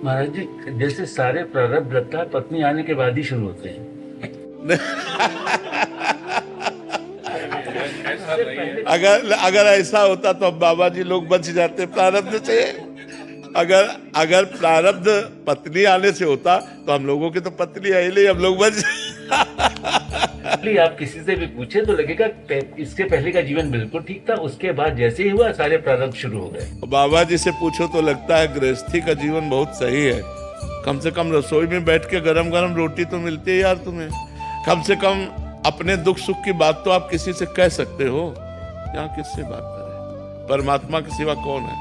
महाराज जी, जैसे सारे प्रारब्ध लगता है पत्नी आने के बाद ही शुरू होते हैं। अगर अगर ऐसा होता तो अब बाबा जी लोग बच जाते प्रारब्ध से। अगर अगर प्रारब्ध पत्नी आने से होता तो हम लोगों की तो पत्नी आई नहीं, हम लोग बच। आप किसी से भी पूछे तो लगेगा इसके पहले का जीवन बिल्कुल ठीक था, उसके बाद जैसे ही हुआ सारे प्रारब्ध शुरू हो गए। बाबा जी से पूछो तो लगता है गृहस्थी का जीवन बहुत सही है। कम से कम रसोई में बैठ के गरम गरम रोटी तो मिलती है यार तुम्हें। कम से कम अपने दुख सुख की बात तो आप किसी से कह सकते हो। यहाँ किससे बात करें? परमात्मा के सिवा कौन है?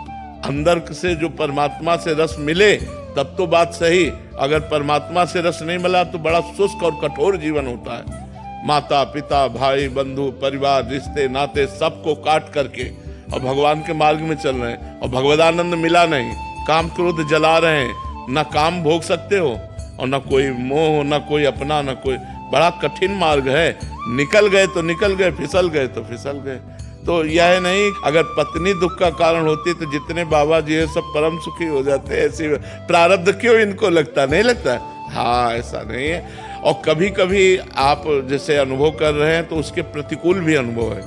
अंदर से जो परमात्मा से रस मिले तब तो बात सही। अगर परमात्मा से रस नहीं मिला तो बड़ा शुष्क और कठोर जीवन होता है। माता पिता भाई बंधु परिवार रिश्ते नाते सबको काट करके और भगवान के मार्ग में चल रहे हैं और भगवदानंद मिला नहीं, काम क्रोध जला रहे हैं, ना काम भोग सकते हो और ना कोई मोह, ना कोई अपना, ना कोई। बड़ा कठिन मार्ग है। निकल गए तो निकल गए, फिसल गए तो फिसल गए। तो यह नहीं अगर पत्नी दुख का कारण होती तो जितने बाबा जी है सब परम सुखी हो जाते। ऐसी प्रारब्ध क्यों इनको लगता? नहीं लगता? हाँ, ऐसा नहीं है। और कभी कभी आप जैसे अनुभव कर रहे हैं तो उसके प्रतिकूल भी अनुभव है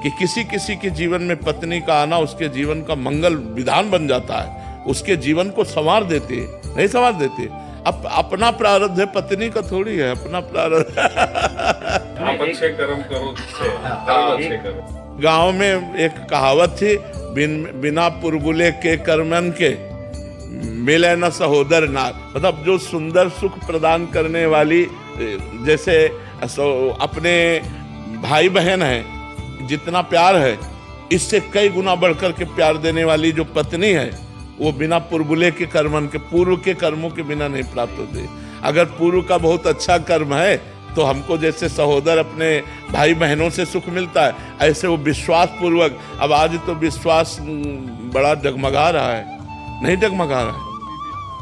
कि किसी किसी के जीवन में पत्नी का आना उसके जीवन का मंगल विधान बन जाता है, उसके जीवन को संवार देती है। नहीं संवार देती, अपना प्रारब्ध है, पत्नी का थोड़ी है अपना प्रारब्ध। आप अच्छे कर्म करो, अच्छे करो। गांव में एक कहावत थी, बिना पुरबुले के कर्मन के मिले न सहोदर नार। मतलब जो सुंदर सुख प्रदान करने वाली, जैसे अपने भाई बहन है जितना प्यार है इससे कई गुना बढ़कर के प्यार देने वाली जो पत्नी है वो बिना पुरबुले के कर्मन के, पूर्व के कर्मों के बिना नहीं प्राप्त होती। अगर पूर्व का बहुत अच्छा कर्म है तो हमको जैसे सहोदर अपने भाई बहनों से सुख मिलता है, ऐसे वो विश्वास पूर्वक। अब आज तो विश्वास बड़ा डगमगा रहा है, नहीं डगमगा रहा है।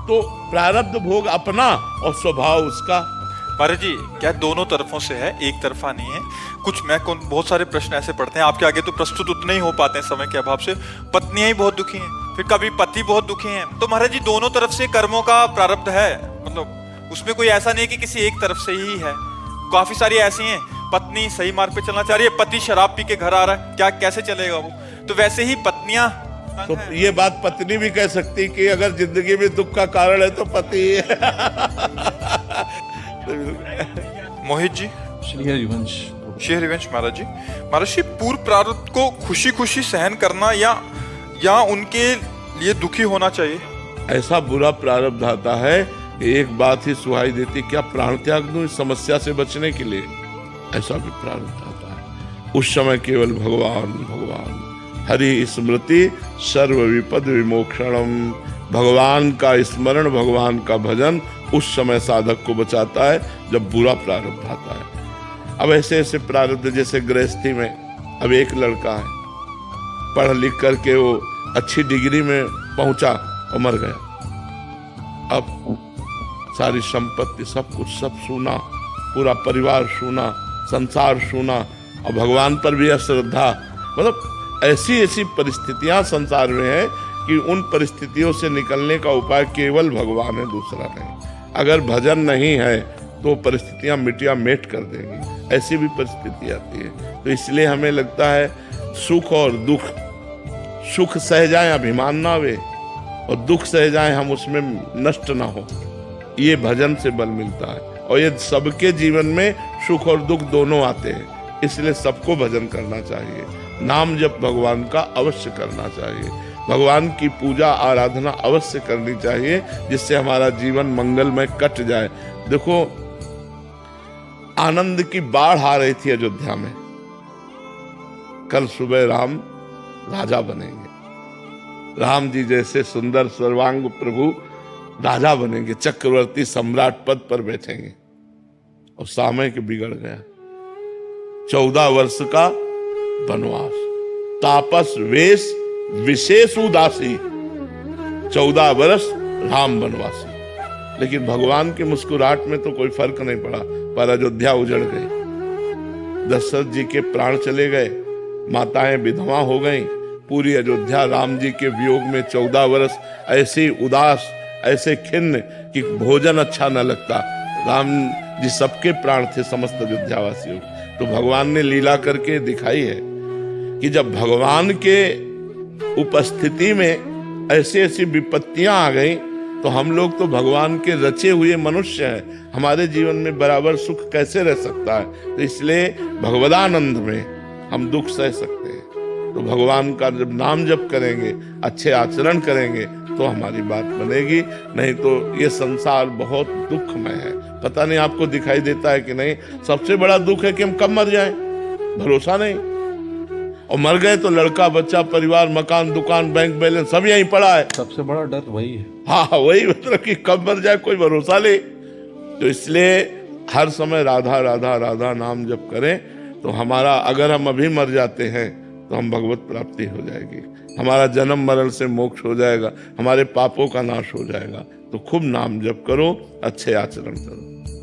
तो प्रारब्ध भोग अपना और स्वभाव उसका। महाराज जी, क्या दोनों तरफों से है, एक तरफा नहीं है? बहुत सारे प्रश्न ऐसे पढ़ते हैं, आपके आगे तो प्रस्तुत उतने ही हो पाते हैं समय के अभाव से। पत्नियां ही बहुत दुखी हैं, फिर कभी पति बहुत दुखी हैं। तो महाराज जी दोनों तरफ से कर्मों का प्रारब्ध है, मतलब उसमें कोई ऐसा नहीं कि किसी एक तरफ से ही है। काफी सारी ऐसी हैं, पत्नी सही मार्ग पे चलना चाह रही है, पति शराब पी के घर आ रहा है, क्या कैसे चलेगा वो? तो वैसे ही पत्नियां तो ये बात पत्नी भी कह सकती कि अगर जिंदगी में दुख का कारण है तो पति है। मोहित जी, श्री हरिवंश महाराज जी, पूर्व प्रारब्ध को खुशी खुशी सहन करना या उनके लिए दुखी होना चाहिए? ऐसा बुरा प्रारब्ध आता है कि एक बात ही सुहाई देती, क्या प्राण त्याग दूं इस समस्या से बचने के लिए? ऐसा भी प्रारब्ध आता है। उस समय केवल भगवान भगवान, हरि स्मृति सर्व विपद विमोक्षणम। भगवान का स्मरण, भगवान का भजन उस समय साधक को बचाता है जब बुरा प्रारब्ध आता है। अब ऐसे ऐसे प्रारब्ध, जैसे गृहस्थी में अब एक लड़का है, पढ़ लिख करके वो अच्छी डिग्री में पहुंचा और मर गया। अब सारी संपत्ति सब कुछ सब सूना, पूरा परिवार सूना, संसार सूना और भगवान पर भी अश्रद्धा। मतलब ऐसी ऐसी परिस्थितियां संसार में है कि उन परिस्थितियों से निकलने का उपाय केवल भगवान है, दूसरा नहीं। अगर भजन नहीं है तो परिस्थितियां मिटिया मेट कर देंगी, ऐसी भी परिस्थिति आती है। तो इसलिए हमें लगता है सुख और दुख, सुख सह जाए अभिमान ना आवे और दुख सह जाए हम उसमें नष्ट ना हो, ये भजन से बल मिलता है। और ये सबके जीवन में सुख और दुख दोनों आते हैं, इसलिए सबको भजन करना चाहिए। नाम जप भगवान का अवश्य करना चाहिए, भगवान की पूजा आराधना अवश्य करनी चाहिए, जिससे हमारा जीवन मंगलमय कट जाए। देखो, आनंद की बाढ़ आ रही थी अयोध्या में। कल सुबह राम राजा बनेंगे, राम जी जैसे सुंदर सर्वांग प्रभु राजा बनेंगे, चक्रवर्ती सम्राट पद पर बैठेंगे। और समय के बिगड़ गया, 14 वर्ष का वनवास, तापस वेश विशेष उदासी, 14 वर्ष राम वनवासी। लेकिन भगवान की मुस्कुराहट में तो कोई फर्क नहीं पड़ा, पर अयोध्या उजड़ गई। दशरथ जी के प्राण चले गए, माताएं विधवा हो गईं, पूरी अयोध्या राम जी के वियोग में 14 वर्ष ऐसी उदास, ऐसे खिन्न कि भोजन अच्छा न लगता। राम जी सबके प्राण थे, समस्त अयोध्यावासियों। तो भगवान ने लीला करके दिखाई है कि जब भगवान के उपस्थिति में ऐसी ऐसी विपत्तियां आ गई तो हम लोग तो भगवान के रचे हुए मनुष्य हैं, हमारे जीवन में बराबर सुख कैसे रह सकता है। तो इसलिए भगवदानंद में हम दुख सह सकते हैं। तो भगवान का जब नाम जप करेंगे, अच्छे आचरण करेंगे तो हमारी बात बनेगी, नहीं तो ये संसार बहुत दुखमय है। पता नहीं आपको दिखाई देता है कि नहीं, सबसे बड़ा दुख है कि हम कब मर जाएं, भरोसा नहीं। और मर गए तो लड़का बच्चा परिवार मकान दुकान बैंक बैलेंस सब यहीं पड़ा है। सबसे बड़ा डर वही है। हाँ वही, मतलब कि कब मर जाए कोई भरोसा नहीं। तो इसलिए हर समय राधा राधा राधा नाम जप करें तो हमारा, अगर हम अभी मर जाते हैं तो हम भगवत प्राप्ति हो जाएगी, हमारा जन्म मरण से मोक्ष हो जाएगा, हमारे पापों का नाश हो जाएगा। तो खूब नाम जप करो, अच्छे आचरण करो।